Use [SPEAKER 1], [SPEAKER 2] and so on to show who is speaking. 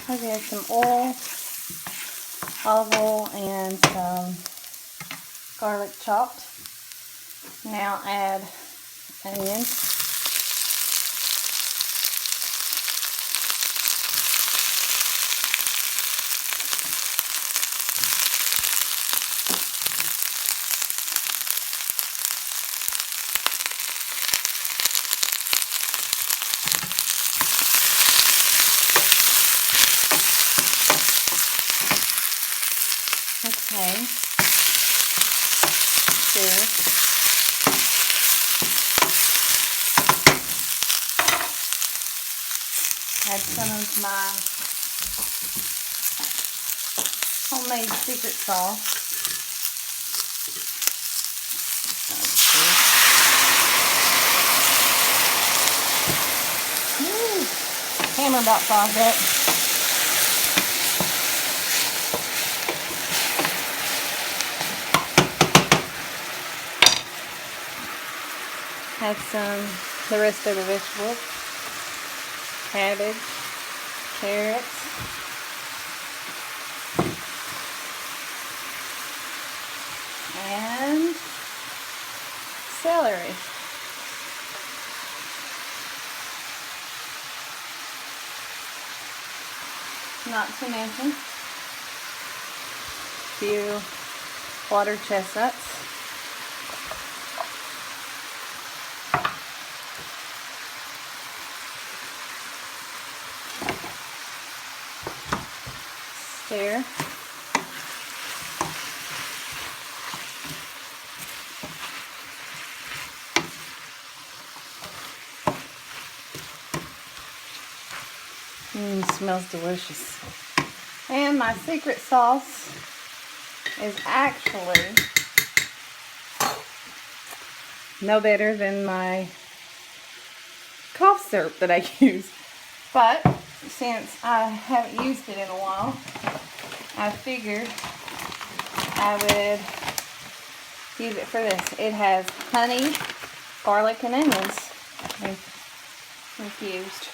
[SPEAKER 1] Okay, some oil, olive oil, and some garlic chopped. Now add onion. Okay. Stir. Add some of my homemade secret sauce. Hammer about fries up. Add the rest of the vegetables. Cabbage, carrots, and celery. Not to mention a few water chestnuts. Stir. Smells delicious. And my secret sauce is actually no better than my cough syrup that I use. But since I haven't used it in a while, I figured I would use it for this. It has honey, garlic, and onions infused.